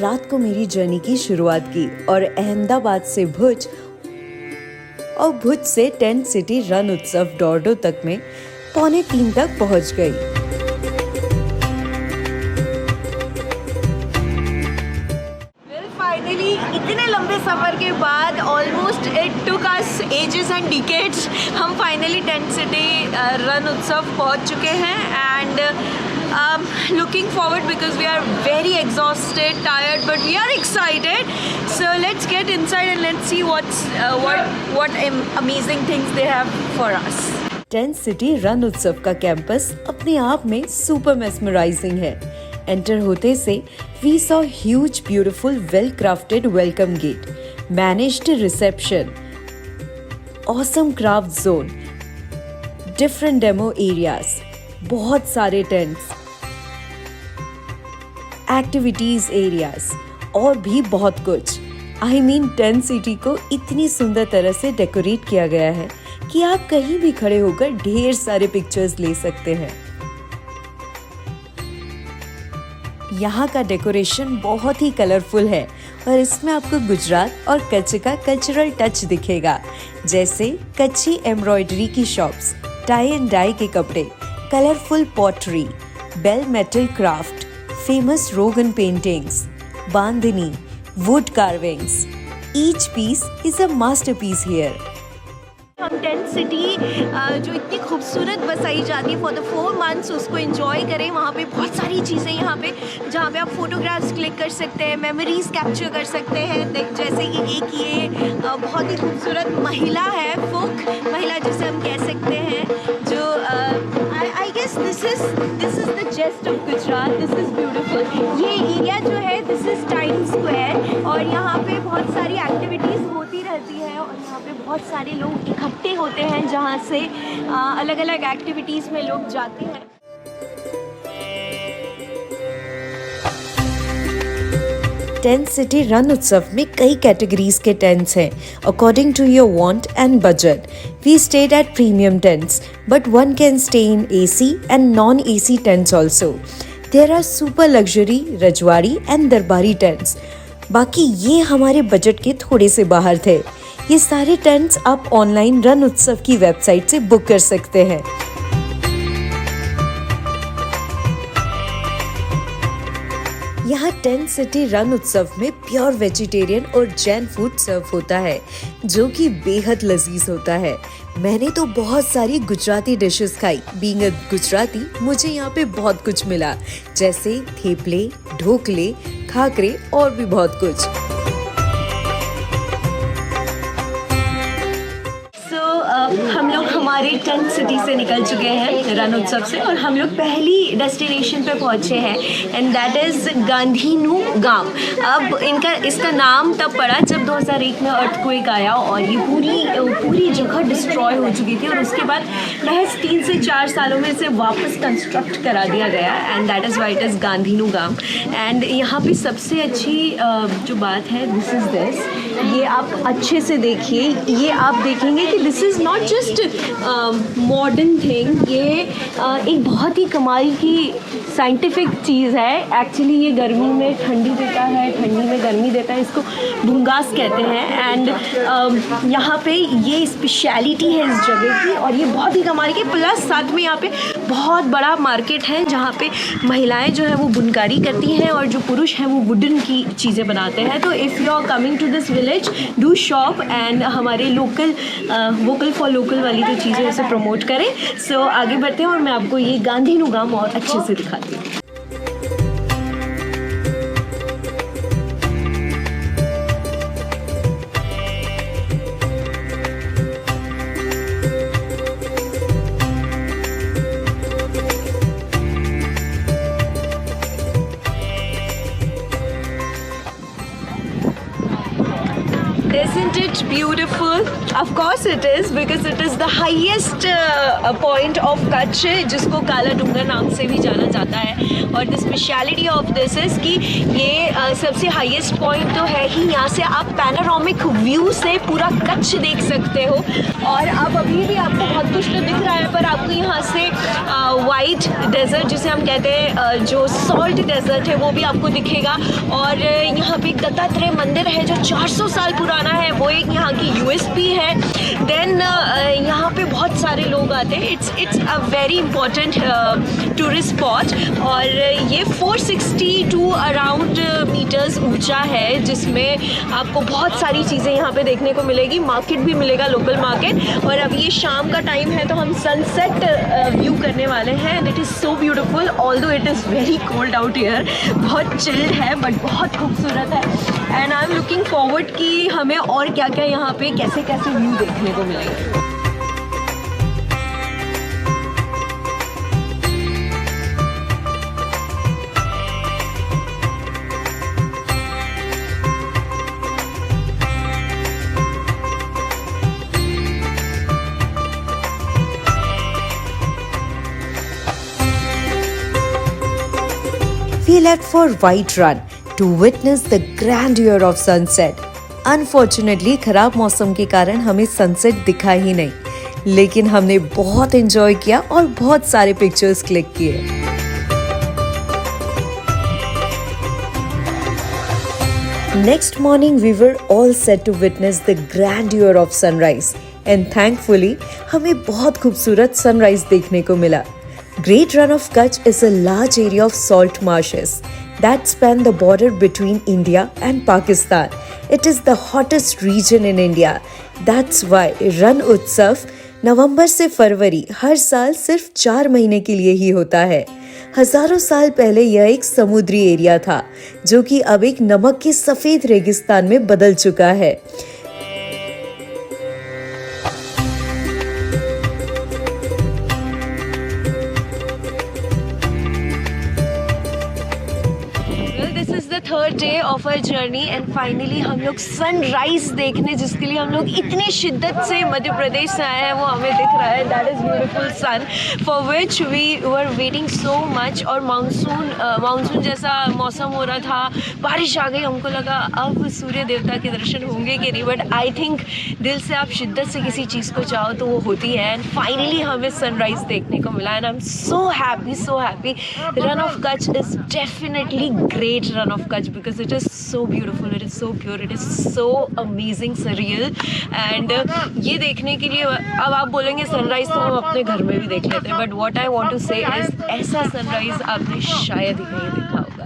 रात को मेरी जर्नी की शुरुआत की और अहमदाबाद से भुज और भुज से टेंट सिटी रण उत्सव डोरडो तक में 2:45 तक पहुंच गई। फाइनली इतने लंबे सफ़र के बाद almost it took us ages and decades हम finally tent city Rann Utsav पहुंच चुके हैं and looking forward because we are very exhausted, tired, but we are excited. So let's get inside and let's see what amazing things they have for us. Tent city Rann उत्सव का campus अपने आप में super mesmerising है। Enter होते से we saw huge, beautiful, well-crafted welcome gate, managed reception, awesome craft zone, different demo areas, बहुत सारे टेंट्स, एक्टिविटीज एरियाज और भी बहुत कुछ। आई मीन टेंट सिटी को इतनी सुंदर तरह से डेकोरेट किया गया है कि आप कहीं भी खड़े होकर ढेर सारे पिक्चर्स ले सकते हैं। यहाँ का डेकोरेशन बहुत ही कलरफुल है और इसमें आपको गुजरात और कच्छ का कल्चरल टच दिखेगा, जैसे कच्छी एम्ब्रॉयडरी की शॉप्स, टाई एंड डाई के कपड़े, colourful pottery, bell metal craft, famous Rogan paintings, Bandhani, wood carvings. Each piece is a masterpiece here. हम टेंट सिटी जो इतनी खूबसूरत बसाई जाती है फॉर द 4 months उसको एंजॉय करें। वहाँ पे बहुत सारी चीज़ें यहाँ पे जहाँ पे आप फोटोग्राफ्स क्लिक कर सकते हैं, मेमोरीज कैप्चर कर सकते हैं। जैसे कि एक ये बहुत ही खूबसूरत महिला है, फोक महिला जिसे हम कह सकते हैं, जो I guess this is the zest of Gujarat. This is beautiful. ये एरिया जो है दिस इज़ टाइम्स स्क्वायर और यहाँ पे बहुत सारी एक्टिविटीज़ होती रहती है और यहाँ पे बहुत सारे लोग इकट्ठे होते हैं जहाँ से अलग अलग एक्टिविटीज़ में लोग जाते हैं। टेंट सिटी रण उत्सव में कई कैटेगरीज के टेंट्स हैं according to your want and budget. We stayed at premium tents but one can stay in AC and non AC tents also. There are super luxury, रजवाड़ी एंड दरबारी tents. बाकी ये हमारे बजट के थोड़े से बाहर थे। ये सारे टेंट्स आप ऑनलाइन रण उत्सव की वेबसाइट से बुक कर सकते हैं। यहाँ टेंट सिटी रण उत्सव में प्योर वेजिटेरियन और जैन फूड सर्व होता है जो कि बेहद लजीज होता है। मैंने तो बहुत सारी गुजराती डिशेस खाई। बीइंग अ गुजराती मुझे यहाँ पे बहुत कुछ मिला, जैसे थेपले, ढोकले, खाकरे और भी बहुत कुछ। हम लोग हमारे टेंट सिटी से निकल चुके हैं रण उत्सव से और हम लोग पहली डेस्टिनेशन पे पहुंचे हैं एंड दैट इज़ गांधीनु गांव। अब इसका नाम तब पड़ा जब 2001 में अर्थक्वेक आया और ये पूरी जगह डिस्ट्रॉय हो चुकी थी और उसके बाद महज 3 से 4 सालों में इसे वापस कंस्ट्रक्ट करा दिया गया and that is why it is गांधीनु गांव। एंड यहाँ पे सबसे अच्छी जो बात है दिस इज़ दिस, ये आप अच्छे से देखिए, ये आप देखेंगे कि this is not just modern thing, ये एक बहुत ही कमाल की साइंटिफिक चीज़ है। एक्चुअली ये गर्मी में ठंडी देता है, ठंडी में गर्मी देता है, इसको भूंगास कहते हैं। एंड यहाँ पे ये स्पेशलिटी है इस जगह की और ये बहुत ही कमाल की। प्लस साथ में यहाँ पे बहुत बड़ा मार्केट है जहाँ पे महिलाएं जो है वो बुनकारी करती हैं और जो पुरुष हैं वो वुडन की चीज़ें बनाते हैं। तो if you are coming to this village do shop and हमारे लोकल वोकल फॉर लोकल वाली जो चीज़ें उसे प्रमोट करें। सो आगे बढ़ते हैं और मैं आपको ये गांधीनु गांव और अच्छे से दिखाती हूँ। Isn't it beautiful? Of course it is, because it is the highest point of Kutch, जिसको काला डूंगर नाम से भी जाना जाता है। और the speciality of this is कि ये सबसे हाईएस्ट पॉइंट तो है ही, यहाँ से आप पैनोरामिक व्यू से पूरा कच्छ देख सकते हो। और अब अभी भी आपको बहुत कुछ तो दिख रहा है, पर आपको यहाँ से वाइट डेजर्ट जिसे हम कहते हैं, जो सॉल्ट डेजर्ट है, वो भी आपको दिखेगा। और यहाँ पे दत्तात्रेय मंदिर है जो 400 साल पुराना है, वो एक यहाँ की यूएसपी है। देन यहाँ पे बहुत सारे लोग आते हैं। It's a very important tourist spot. और ये 462 अराउंड मीटर्स ऊंचा है, जिसमें आपको बहुत सारी चीज़ें यहाँ पे देखने को मिलेगी। मार्केट भी मिलेगा, लोकल मार्केट। और अब ये शाम का टाइम है तो हम सनसेट व्यू करने वाले हैं। It is so beautiful, although it is very cold out here. बहुत चिल्ड है बट बहुत खूबसूरत है। And I am looking forward कि हमें और क्या क्या यहाँ पे कैसे कैसे व्यू देखने को मिलेगा। We left for White Run to witness the grandeur of sunset. Unfortunately, खराब मौसम के कारण हमें सनसेट दिखा ही नहीं, लेकिन हमने बहुत एंजॉय किया और बहुत सारे पिक्चर्स क्लिक किए। Next morning, we were all set to witness the grandeur of sunrise, and thankfully, हमें बहुत खूबसूरत सनराइज देखने को मिला। Great Run of Kutch is a large area of salt marshes that span the border between India and Pakistan. It is the hottest region in India. That's why Ran Utsav नवंबर से फरवरी हर साल सिर्फ 4 महीने के लिए ही होता है। हजारों साल पहले यह एक समुद्री एरिया था, जो कि अब एक नमक के सफेद रेगिस्तान में बदल चुका है। Third day of our journey and finally हम लोग सनराइज देखने, जिसके लिए हम लोग इतने शिद्दत से मध्य प्रदेश से आए हैं, वो हमें दिख रहा है। That is beautiful sun for which we were waiting so much. और मानसून जैसा मौसम हो रहा था, बारिश आ गई, हमको लगा अब सूर्य देवता के दर्शन होंगे कि नहीं, बट आई थिंक दिल से आप शिद्दत से किसी चीज़ को चाहो तो वो होती है। एंड फाइनली हमें सनराइज देखने को मिला and I am so happy. Run of Kutch is definitely great run of Kutch because it is so beautiful, it is so pure, it is so amazing, surreal। and ये देखने के लिए अब आप बोलेंगे सनराइज तो हम अपने घर में भी देख लेते हैं, but what I want to say is ऐसा सनराइज आपने शायद ही कहीं देखा हो।